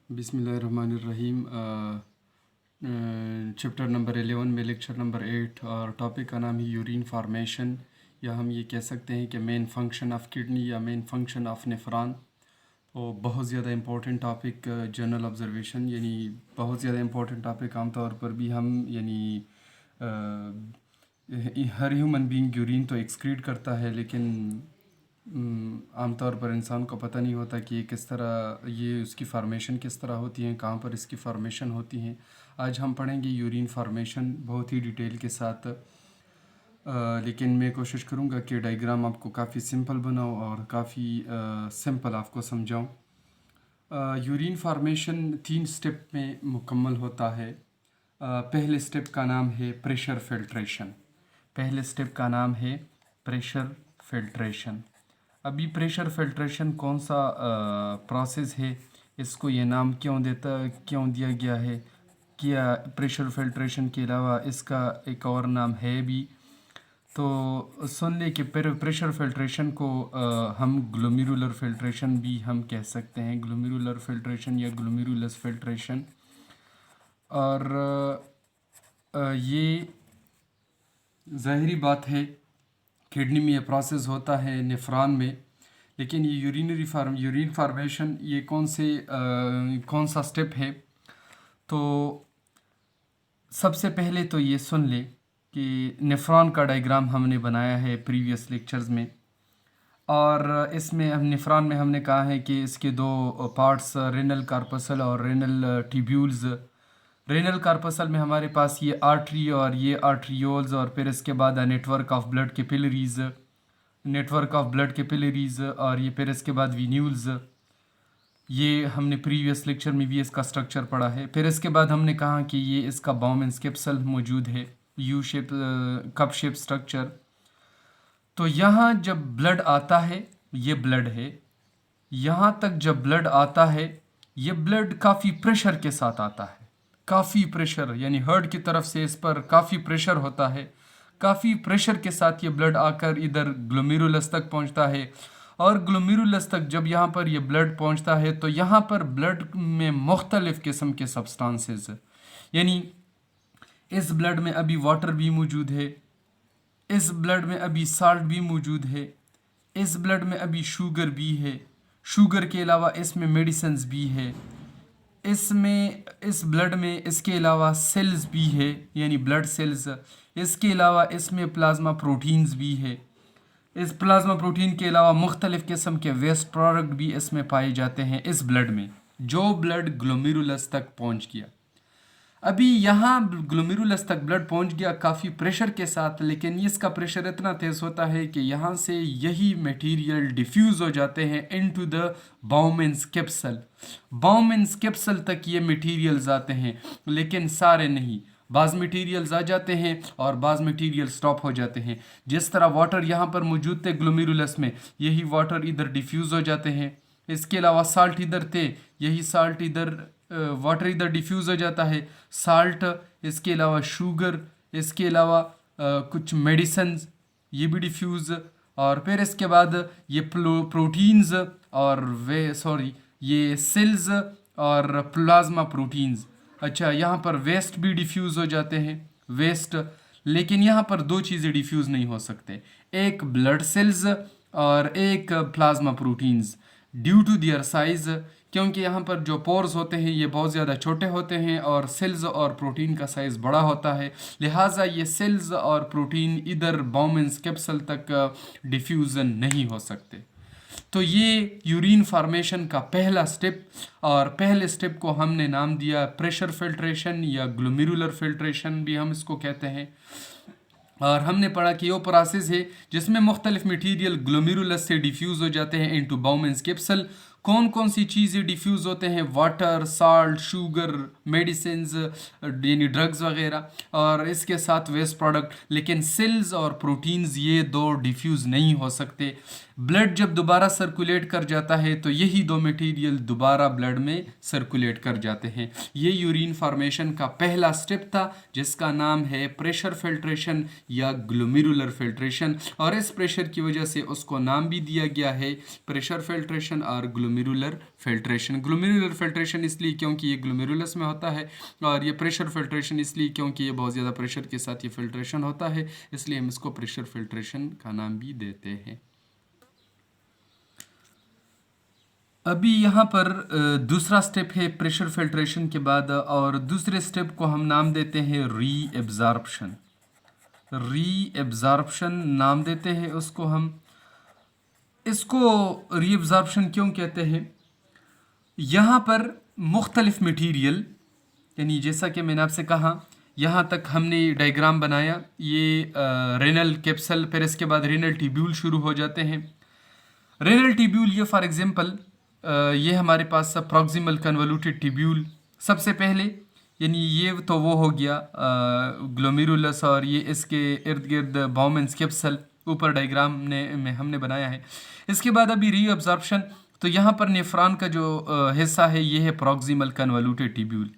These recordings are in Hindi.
बिस्मिल्लाहिर्रहमानिर्रहीम। चैप्टर नंबर 11 में लेक्चर नंबर 8 और टॉपिक का नाम है यूरिन फार्मेशन, या हम ये कह सकते हैं कि मेन फंक्शन ऑफ किडनी या मेन फंक्शन ऑफ नेफ्रॉन। तो बहुत ज़्यादा इम्पोर्टेंट टॉपिक, जनरल ऑब्जर्वेशन, यानी बहुत ज़्यादा इम्पोर्टेंट टॉपिक। आमतौर पर भी हम यानी हर ह्यूमन बीइंग यूरिन तो एक्सक्रीट करता है, लेकिन आमतौर पर इंसान को पता नहीं होता कि ये किस तरह, ये उसकी फार्मेशन किस तरह होती है, कहाँ पर इसकी फार्मेशन होती है। आज हम पढ़ेंगे यूरिन फार्मेशन बहुत ही डिटेल के साथ, लेकिन मैं कोशिश करूँगा कि डायग्राम आपको काफ़ी सिंपल बनाऊँ और काफ़ी सिंपल आपको समझाऊँ। यूरिन फार्मेशन 3 स्टेप में मुकम्मल होता है। पहले स्टेप का नाम है प्रेशर फिल्ट्रेशन। पहले स्टेप का नाम है प्रेशर फिल्ट्रेशन। अभी प्रेशर फिल्ट्रेशन कौन सा प्रोसेस है, इसको ये नाम क्यों दिया गया है, क्या प्रेशर फिल्ट्रेशन के अलावा इसका एक और नाम है भी, तो सुन ले कि प्रेशर फिल्ट्रेशन को हम ग्लोमेरुलर फिल्ट्रेशन भी हम कह सकते हैं, ग्लोमेरुलर फिल्ट्रेशन या ग्लोमेरुलस फिल्ट्रेशन। और ये ज़ाहिरी बात है किडनी में ये प्रोसेस होता है, नेफ्रॉन में, लेकिन ये यूरिन फार्मेशन ये कौन सा स्टेप है। तो सबसे पहले तो ये सुन ले कि नेफ्रॉन का डायग्राम हमने बनाया है प्रीवियस लेक्चर्स में, और इसमें हम नेफ्रॉन में हमने कहा है कि इसके 2 पार्ट्स, रेनल कार्पसल और रेनल ट्यूब्यूल्स। रेनल कार्पसल में हमारे पास ये आर्टरी और ये आर्ट्रियोल्स, और फिर इसके बाद नेटवर्क ऑफ ब्लड कैपिलरीज, और ये फिर इसके बाद वीन्यूल्स। ये हमने प्रीवियस लेक्चर में भी इसका स्ट्रक्चर पढ़ा है। फिर इसके बाद हमने कहा कि ये इसका बाउमेंस कैप्सूल मौजूद है, U shape cup shape structure. तो यहाँ जब ब्लड आता है, ये ब्लड है, यहाँ तक जब ब्लड आता है, ये ब्लड काफ़ी प्रेशर के साथ आता है, काफ़ी प्रेशर, यानी हार्ट की तरफ से इस पर काफ़ी प्रेशर होता है। काफ़ी प्रेशर के साथ ये ब्लड आकर इधर ग्लोमेरुलस तक पहुंचता है, और ग्लोमेरुलस तक जब यहाँ पर ये ब्लड पहुंचता है तो यहाँ पर ब्लड में मुख्तलिफ़ किस्म के सब्सटेंसेस, यानी इस ब्लड में अभी वाटर भी मौजूद है, इस ब्लड में अभी साल्ट भी मौजूद है, इस ब्लड में अभी शुगर भी है, शुगर के अलावा इसमें मेडिसिन्स भी है, इस ब्लड में इसके अलावा सेल्स भी है, यानी ब्लड सेल्स। इसके अलावा इसमें प्लाज्मा प्रोटीन्स भी है। इस प्लाज्मा प्रोटीन के अलावा मुख्तलिफ़ किस्म के वेस्ट प्रोडक्ट भी इसमें पाए जाते हैं इस ब्लड में, जो ब्लड ग्लोमेरुलस तक पहुंच गया। अभी यहाँ ग्लोमेरुलस तक ब्लड पहुंच गया काफ़ी प्रेशर के साथ, लेकिन इसका प्रेशर इतना तेज़ होता है कि यहाँ से यही मटेरियल डिफ्यूज़ हो जाते हैं into the Bowman's capsule. Bowman's capsule तक ये मटेरियल्स आते हैं, लेकिन सारे नहीं, बाज़ मटेरियल्स आ जाते हैं और बाज़ मटेरियल स्टॉप हो जाते हैं। जिस तरह वाटर यहाँ पर मौजूद थे ग्लोमेरुलस में, यही वाटर इधर डिफ्यूज़ हो जाते हैं। इसके अलावा साल्ट इधर थे, यही साल्ट इधर, वाटर इधर डिफ्यूज़ हो जाता है, साल्ट, इसके अलावा शुगर, इसके अलावा कुछ मेडिसिन्स, ये भी डिफ्यूज़। और फिर इसके बाद ये प्रोटीन्स और ये सेल्स और प्लाज्मा प्रोटीन्स। अच्छा, यहाँ पर वेस्ट भी डिफ्यूज़ हो जाते हैं, वेस्ट। लेकिन यहाँ पर 2 चीज़ें डिफ्यूज़ नहीं हो सकते, एक ब्लड सेल्स और एक plasma proteins, due to their size, क्योंकि यहाँ पर जो पोर्स होते हैं ये बहुत ज़्यादा छोटे होते हैं और सेल्स और प्रोटीन का साइज़ बड़ा होता है, लिहाजा ये सेल्स और प्रोटीन इधर बाउमेंस कैप्सूल तक डिफ्यूज़न नहीं हो सकते। तो ये यूरिन फार्मेशन का पहला स्टेप, और पहले स्टेप को हमने नाम दिया प्रेशर फिल्ट्रेशन या ग्लोमेरुलर फिल्ट्रेशन भी हम इसको कहते हैं। और हमने पढ़ा कि वो प्रोसेस है जिसमें मुख्तलिफ मटीरियल ग्लोमेरुलस से डिफ्यूज़ हो जाते हैं इनटू बाउमेंस कैप्सूल। कौन कौन सी चीज़ें डिफ्यूज़ होते हैं, वाटर, साल्ट, शुगर, मेडिसिन्स, यानी ड्रग्स वगैरह, और इसके साथ वेस्ट प्रोडक्ट। लेकिन सेल्स और प्रोटीन्स ये 2 डिफ्यूज़ नहीं हो सकते। ब्लड जब दोबारा सर्कुलेट कर जाता है तो यही 2 मटेरियल दोबारा ब्लड में सर्कुलेट कर जाते हैं। ये यूरिन फार्मेशन का पहला स्टेप था, जिसका नाम है प्रेशर फिल्ट्रेशन या ग्लोमेरुलर फिल्ट्रेशन, और इस प्रेशर की वजह से उसको नाम भी दिया गया है प्रेशर फिल्ट्रेशन और glomerular glomerular filtration. Glomerular filtration इसलिए क्योंकि ये ग्लोमेरुलस में होता है, और ये प्रेशर फिल्ट्रेशन इसलिए क्योंकि ये बहुत ज़्यादा प्रेशर के साथ ये फिल्ट्रेशन होता है, इसलिए हम इसको प्रेशर फिल्ट्रेशन का नाम भी देते हैं। अभी यहाँ पर दूसरा स्टेप है प्रेशर फिल्ट्रेशन के बाद, और दूसरे स्टेप को हम नाम देते हैं री एब्जॉर्प्शन। री एब्जॉर्प्शन नाम देते हैं उसको हम। इसको री एब्जॉर्प्शन क्यों कहते हैं? यहाँ पर मुख्तलिफ मटीरियल, यानी जैसा कि मैंने आपसे कहा, यहाँ तक हमने डायग्राम बनाया, ये रेनल कैप्सल, फिर इसके बाद रेनल ट्यूब्यूल शुरू हो जाते हैं। रेनल ट्यूब्यूल, ये फॉर एग्जांपल ये हमारे पास प्रॉक्सिमल कन्वोल्यूटेड ट्यूब्यूल सबसे पहले, यानी ये तो वो हो गया ग्लोमेरुलस, और ये इसके इर्द गिर्द बाउमेंस कैप्सल ऊपर डायग्राम में हमने बनाया है। इसके बाद अभी री एब्जॉर्प्शन, तो यहाँ पर नेफ्रॉन का जो हिस्सा है ये है प्रॉक्सिमल कन्वोल्यूटेड ट्यूब्यूल।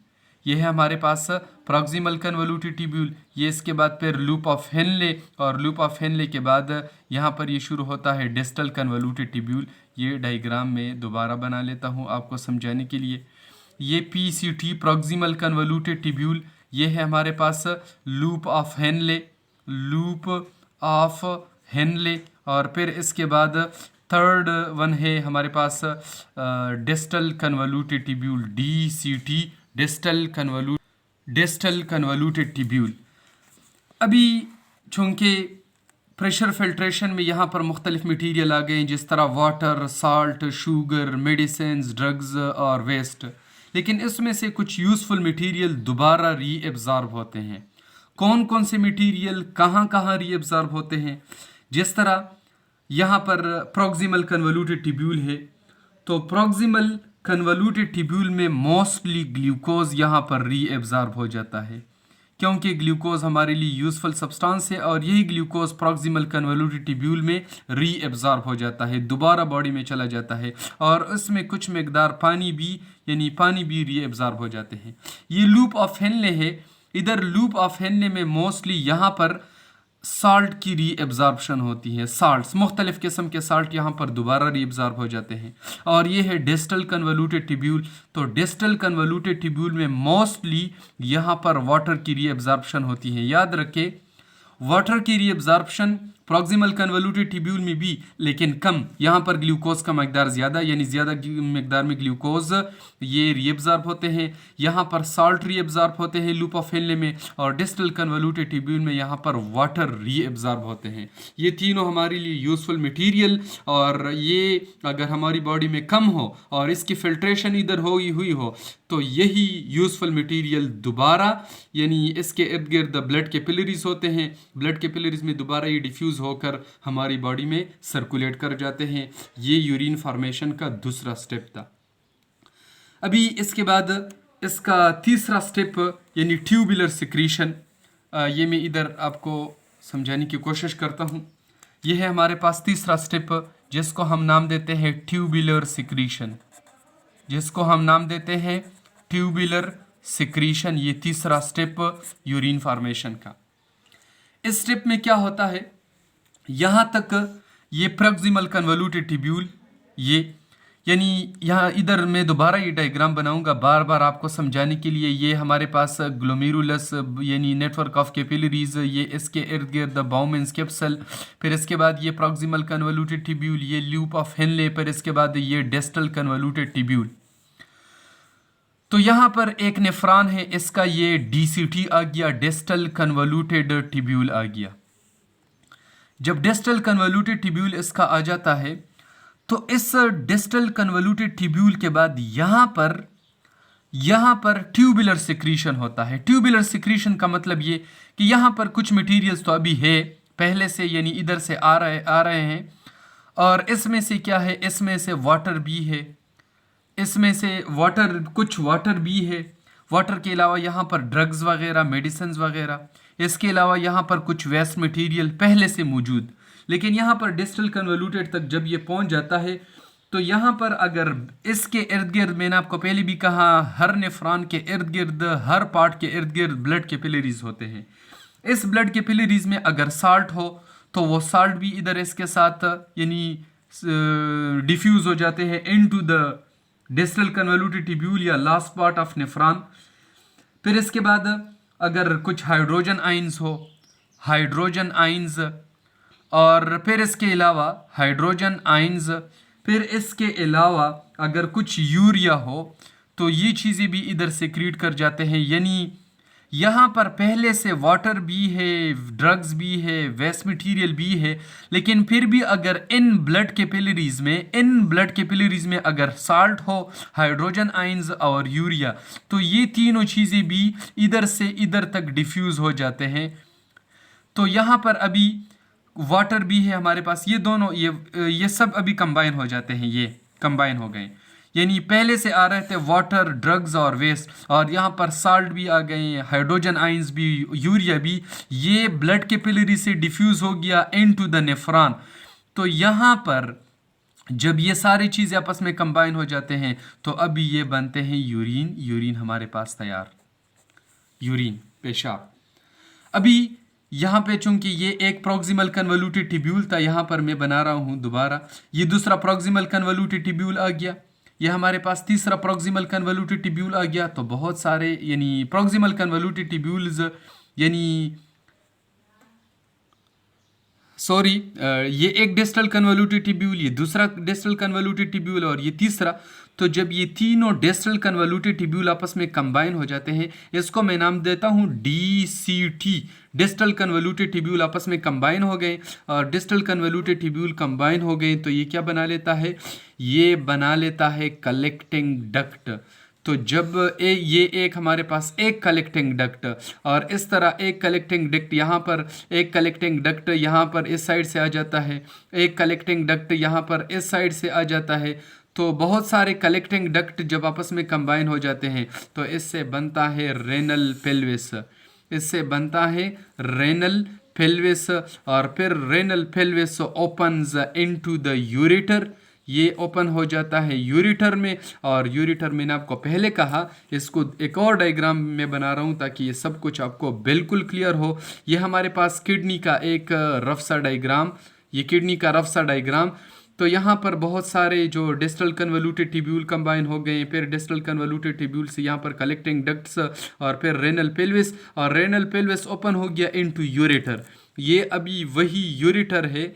ये है हमारे पास प्रॉक्सिमल कन्वोल्यूटेड ट्यूब्यूल। ये इसके बाद फिर लूप ऑफ हेनले, और लूप ऑफ हेनले के बाद यहाँ पर ये शुरू होता है डिस्टल कन्वोल्यूटेड ट्यूब्यूल। ये डायग्राम में दोबारा बना लेता हूँ आपको समझाने के लिए। ये PCT प्रॉक्सिमल कन्वोल्यूटेड ट्यूब्यूल, ये है हमारे पास loop of Henle, loop of Henle, और फिर इसके बाद थर्ड वन है हमारे पास distal convoluted tubule, DCT, distal convoluted tubule. अभी चूँकि प्रेशर फिल्ट्रेशन में यहाँ पर मुख्तलिफ मटीरियल आ गए, जिस तरह water, salt, sugar, medicines, drugs और वेस्ट, लेकिन इसमें से कुछ यूज़फुल मटीरियल दोबारा री एब्जॉर्ब होते हैं। कौन कौन से मटीरियल कहाँ कहाँ री एब्जॉर्ब होते हैं? जिस तरह यहाँ पर प्रॉक्सिमल कन्वोल्यूटेड ट्यूब्यूल है, तो प्रॉक्सिमल कन्वोल्यूटेड ट्यूब्यूल में मोस्टली ग्लूकोज यहाँ पर री एब्जॉर्ब हो जाता है, क्योंकि ग्लूकोज हमारे लिए यूज़फुल सब्सटेंस है, और यही ग्लूकोज प्रॉक्सिमल कन्वोल्यूटेड ट्यूब्यूल में री एब्जॉर्ब हो जाता है, दोबारा बॉडी में चला जाता है, और उसमें कुछ मकदार पानी भी, यानी पानी भी री एब्जॉर्ब हो जाते हैं। ये लूप ऑफ हेनले है। इधर लूप ऑफ हेनले में मोस्टली यहाँ पर साल्ट की री एब्जॉर्प्शन होती है। साल्ट्स, मुख्तलिफ किस्म के साल्ट यहाँ पर दोबारा री एब्जॉर्ब हो जाते हैं। और ये है डिस्टल कन्वोल्यूटेड ट्यूब्यूल। तो डिस्टल कन्वोल्यूटेड ट्यूब्यूल में मोस्टली यहाँ पर वाटर की री एब्जॉर्प्शन होती है। याद रखें, वाटर की री एब्जॉर्प्शन प्रॉक्सिमल कन्वोल्यूटेड ट्यूब्यूल में भी, लेकिन कम। यहाँ पर ग्लूकोज का मकदार ज़्यादा, यानी ज़्यादा मकदार में ग्लूकोज ये री एब्जॉर्ब होते हैं। यहाँ पर साल्ट री एब्जॉर्ब होते हैं लूप ऑफ हेनले में, और डिस्टल कन्वोल्यूटेड ट्यूब्यूल में यहाँ पर वाटर री एब्जॉर्ब होते हैं। ये तीनों हमारे लिए यूज़फुल मटीरियल, और ये अगर हमारी बॉडी में कम हो और इसकी फिल्ट्रेशन इधर हुई हो, तो यही यूज़फुल मटीरियल दोबारा, यानी इसके इर्द गिर्द ब्लड कैपिलरीज होते हैं, ब्लड कैपिलरीज में दोबारा ये डिफ्यूज़ होकर हमारी बॉडी में सर्कुलेट कर जाते हैं। ये यूरिन फॉर्मेशन का दूसरा स्टेप था। अभी इसके बाद इसका तीसरा स्टेप, यानी ट्यूबुलर सिक्रीशन, ये मैं इधर आपको समझाने की कोशिश करता हूँ। ये है हमारे पास तीसरा स्टेप, जिसको हम नाम देते हैं ट्यूबुलर सिक्रीशन, जिसको हम नाम देते हैं ट्यूबुलर सिक्रीशन। ये तीसरा स्टेप यूरिन फॉर्मेशन का। इस स्टेप में क्या होता है, यहाँ तक ये प्रॉक्सिमल कन्वोल्यूटेड ट्यूब्यूल, ये यानी यहाँ इधर मैं दोबारा ये डायग्राम बनाऊंगा बार बार आपको समझाने के लिए। ये हमारे पास ग्लोमेरुलस, यानी नेटवर्क ऑफ कैपिलरीज, ये इसके इर्द गिर्द बाउमेंस कैप्सल, फिर इसके बाद ये प्रॉक्सिमल कन्वोल्यूटेड ट्यूब्यूल, ये लूप ऑफ हेनले, फिर इसके बाद ये डिस्टल कन्वोल्यूटेड ट्यूब्यूल। तो यहाँ पर एक नेफ्रॉन है, इसका ये DCT आ गया, डिस्टल कन्वोल्यूटेड ट्यूब्यूल आ गया। जब डिस्टल कन्वोल्यूटेड ट्यूब्यूल इसका आ जाता है, तो इस डिस्टल कन्वोल्यूटेड ट्यूब्यूल के बाद यहाँ पर ट्यूबुलर सिक्रीशन होता है। ट्यूबुलर सिक्रीशन का मतलब ये कि यहाँ पर कुछ मटेरियल्स तो अभी है पहले से, यानी इधर से आ रहे हैं, और इसमें से क्या है, इसमें से वाटर भी है, इसमें से कुछ वाटर भी है। वाटर के अलावा यहाँ पर ड्रग्स वगैरह, मेडिसिन वगैरह, इसके अलावा यहाँ पर कुछ वेस्ट मटेरियल पहले से मौजूद। लेकिन यहाँ पर डिस्टल कन्वोल्यूटेड तक जब ये पहुँच जाता है, तो यहाँ पर अगर इसके इर्द गिर्द, मैंने आपको पहले भी कहा, हर नेफ्रॉन के इर्द गिर्द, हर पार्ट के इर्द गिर्द ब्लड कैपिलरीज होते हैं। इस ब्लड कैपिलरीज में अगर साल्ट हो, तो वो साल्ट भी इधर इसके साथ, यानी डिफ्यूज़ हो जाते हैं into the distal convoluted tubule या लास्ट पार्ट ऑफ नेफ्रॉन। फिर इसके बाद अगर कुछ हाइड्रोजन आइंस हो, हाइड्रोजन आइंस, और फिर इसके अलावा हाइड्रोजन आइंस, फिर इसके अलावा अगर कुछ यूरिया हो तो ये चीज़ें भी इधर सेक्रीट कर जाते हैं। यानी यहाँ पर पहले से वाटर भी है, ड्रग्स भी है, वेस्ट मटेरियल भी है, लेकिन फिर भी अगर इन ब्लड कैपिलरीज में अगर साल्ट हो, हाइड्रोजन आइंस और यूरिया, तो ये तीनों चीज़ें भी इधर से इधर तक डिफ्यूज़ हो जाते हैं। तो यहाँ पर अभी वाटर भी है हमारे पास, ये दोनों ये सब अभी कंबाइन हो जाते हैं, ये कंबाइन हो गए। यानी पहले से आ रहे थे वाटर, ड्रग्स और वेस्ट, और यहाँ पर साल्ट भी आ गए, हाइड्रोजन आइंस भी, यूरिया भी, ये ब्लड कैपिलरी से डिफ्यूज़ हो गया इनटू द नेफ्रॉन। तो यहाँ पर जब ये सारी चीज़ें आपस में कंबाइन हो जाते हैं तो अभी ये बनते हैं यूरिन। यूरिन हमारे पास तैयार, यूरिन पेशाब। अभी यहाँ पे चूंकि ये एक प्रॉक्सिमल कन्वोल्यूटेड ट्यूब्यूल था, यहाँ पर मैं बना रहा हूँ दोबारा, ये दूसरा प्रॉक्सिमल कन्वोल्यूटेड ट्यूब्यूल आ गया, ये हमारे पास तीसरा प्रॉक्सिमल कन्वोल्यूटेड ट्यूब्यूल आ गया। तो बहुत सारे यानी प्रॉक्सिमल कन्वोल्यूटेड ट्यूब्यूल्स, यानी सॉरी, ये एक डिस्टल कन्वोल्यूटेड ट्यूब्यूल, ये दूसरा डिस्टल कन्वोल्यूटेड ट्यूब्यूल और ये तीसरा। तो जब ये तीनों डिस्टल कन्वोल्यूटेड ट्यूब्यूल आपस में कंबाइन हो जाते हैं, इसको मैं नाम देता हूँ DCT, डिस्टल कन्वोल्यूटेड ट्यूब्यूल आपस में कंबाइन हो गए, और डिस्टल कन्वोल्यूटेड ट्यूब्यूल कंबाइन हो गए तो ये क्या बना लेता है, ये बना लेता है कलेक्टिंग डक्ट। तो जब ये एक हमारे पास एक कलेक्टिंग डक्ट, और इस तरह एक कलेक्टिंग डक्ट यहाँ पर, एक कलेक्टिंग डक्ट यहाँ पर इस साइड से आ जाता है, एक कलेक्टिंग डक्ट यहाँ पर इस साइड से आ जाता है। तो बहुत सारे कलेक्टिंग डक्ट जब आपस में कंबाइन हो जाते हैं तो इससे बनता है रेनल पेल्विस, इससे बनता है रेनल पेल्विस, और फिर renal pelvis opens into the ureter, ये ओपन हो जाता है यूरेटर में। और यूरेटर मैंने आपको पहले कहा, इसको एक और डायग्राम में बना रहा हूँ ताकि ये सब कुछ आपको बिल्कुल क्लियर हो। ये हमारे पास किडनी का एक रफ सा डायग्राम, ये किडनी का रफ सा डायग्राम। तो यहाँ पर बहुत सारे जो डिस्टल कन्वोल्यूटेड ट्यूब्यूल कंबाइन हो गए, फिर डिस्टल कन्वोल्यूटेड ट्यूब्यूल से यहाँ पर कलेक्टिंग डक्ट्स, और फिर रेनल पेल्विस, और रेनल पेल्विस ओपन हो गया इनटू यूरेटर। ये अभी वही यूरेटर है,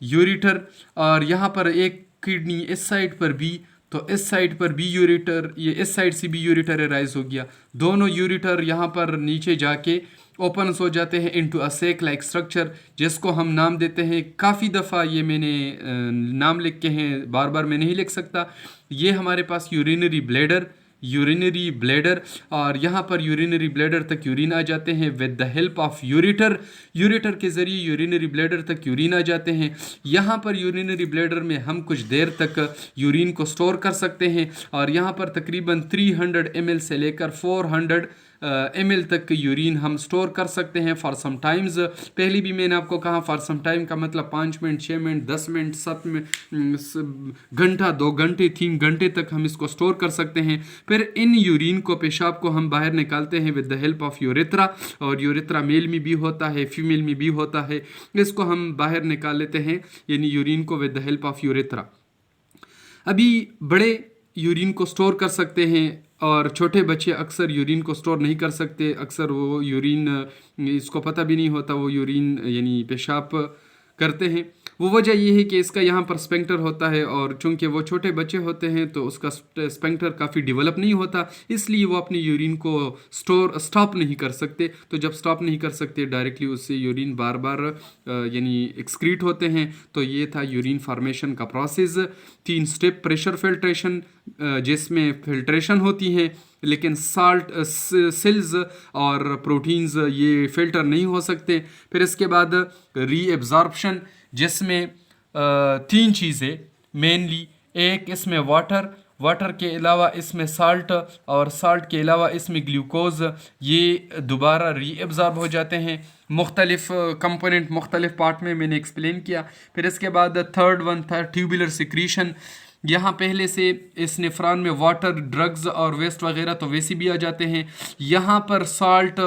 यूरेटर। और यहाँ पर एक किडनी इस साइड पर भी, तो इस साइड पर भी यूरेटर, ये इस साइड से भी यूरेटर राइज हो गया। दोनों यूरेटर यहाँ पर नीचे जाके ओपन हो जाते हैं into a sac like structure, जिसको हम नाम देते हैं, काफ़ी दफ़ा ये मैंने नाम लिख के हैं, बार बार मैं नहीं लिख सकता। ये हमारे पास यूरिनरी ब्लैडर, यूरिनरी ब्लैडर, और यहाँ पर यूरिनरी ब्लैडर तक यूरिन आ जाते हैं with the help of ureter. Ureter के ज़रिए यूरिनरी ब्लैडर तक यूरिन आ जाते हैं। यहाँ पर यूरिनरी ब्लैडर में हम कुछ देर तक यूरिन को स्टोर कर सकते हैं, और यहाँ पर तकरीबन 300 ml से लेकर 400 ml तक यूरिन हम स्टोर कर सकते हैं फॉर सम टाइम्स। पहले भी मैंने आपको कहा फॉर सम टाइम का मतलब 5 मिनट, 6 मिनट, 10 मिनट, 7 मिनट, घंटा, 2 घंटे, 3 घंटे तक हम इसको स्टोर कर सकते हैं। फिर इन यूरिन को, पेशाब को हम बाहर निकालते हैं with the help of urethra, और यूरेथ्रा मेल में भी होता है, फीमेल में भी होता है। इसको हम बाहर निकाल लेते हैं, यानी यूरिन को with the help of urethra. अभी बड़े यूरिन को स्टोर कर सकते हैं, और छोटे बच्चे अक्सर यूरिन को स्टोर नहीं कर सकते। अक्सर वो यूरिन, इसको पता भी नहीं होता वो यूरिन यानी पेशाब करते हैं। वो वजह ये है कि इसका यहाँ पर स्पेंक्टर होता है, और चूंकि वो छोटे बच्चे होते हैं तो उसका स्पेंक्टर काफ़ी डेवलप नहीं होता, इसलिए वो अपनी यूरिन को स्टॉप नहीं कर सकते। तो जब स्टॉप नहीं कर सकते, डायरेक्टली उससे यूरिन बार बार यानी एक्सक्रीट होते हैं। तो ये था यूरिन फार्मेशन का प्रोसेस। 3 स्टेप प्रेशर फिल्ट्रेशन, जिसमें फिल्ट्रेशन होती है, लेकिन साल्ट सेल्स और प्रोटीन्स ये फिल्टर नहीं हो सकते। फिर इसके बाद रीएब्जॉर्प्शन, जिसमें 3 चीज़ें मेनली, एक इसमें वाटर के अलावा इसमें साल्ट, और साल्ट के अलावा इसमें ग्लूकोज, ये दोबारा रीएब्जॉर्ब हो जाते हैं। मुख्तलिफ कंपोनेंट मुख्तलिफ पार्ट में मैंने एक्सप्लेन किया। फिर इसके बाद थर्ड वन था ट्यूबुलर सिक्रीशन। यहाँ पहले से इस नेफ्रॉन में वाटर, ड्रग्स और वेस्ट वगैरह तो वैसे भी आ जाते हैं। यहाँ पर साल्ट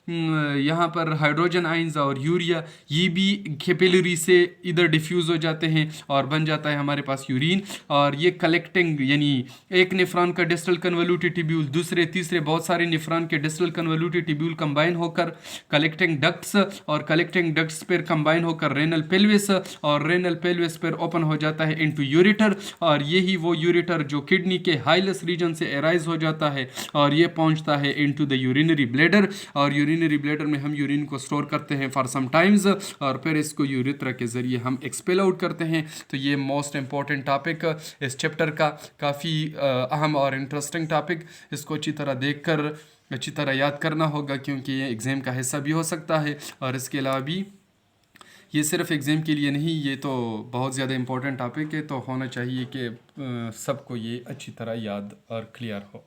यहाँ पर हाइड्रोजन आयंस और यूरिया ये भी कैपिलरी से इधर डिफ्यूज़ हो जाते हैं और बन जाता है हमारे पास यूरिन। और ये कलेक्टिंग यानी एक नेफ्रॉन का डिस्टल कन्वोल्यूटेड ट्यूब्यूल दूसरे तीसरे बहुत सारे नेफ्रॉन के डिस्टल कन्वोल्यूटेड ट्यूब्यूल कंबाइन होकर कलेक्टिंग डक्ट्स और कलेक्टिंग डक्ट्स पर कंबाइन होकर रेनल पेल्विस और रेनल पेल्विस पर ओपन हो जाता है इनटू यूरेटर। और यही वो यूरेटर जो किडनी के हाइलेस रीजन से एराइज हो जाता है और ये पहुंचता है इनटू द यूरिनरी ब्लैडर। और यूरिनरी ब्लैडर में हम यूरिन को स्टोर करते हैं फॉर सम टाइम्स और फिर इसको यूरेथ्रा के ज़रिए हम एक्सपेल आउट करते हैं। तो ये मोस्ट इंपॉर्टेंट टॉपिक इस चैप्टर का, काफ़ी अहम और इंटरेस्टिंग टॉपिक, इसको अच्छी तरह देखकर अच्छी तरह याद करना होगा क्योंकि ये एग्ज़ाम का हिस्सा भी हो सकता है। और इसके अलावा भी ये सिर्फ एग्ज़ाम के लिए नहीं, ये तो बहुत ज़्यादा इंपॉर्टेंट टॉपिक है, तो होना चाहिए कि सबको ये अच्छी तरह याद और क्लियर हो।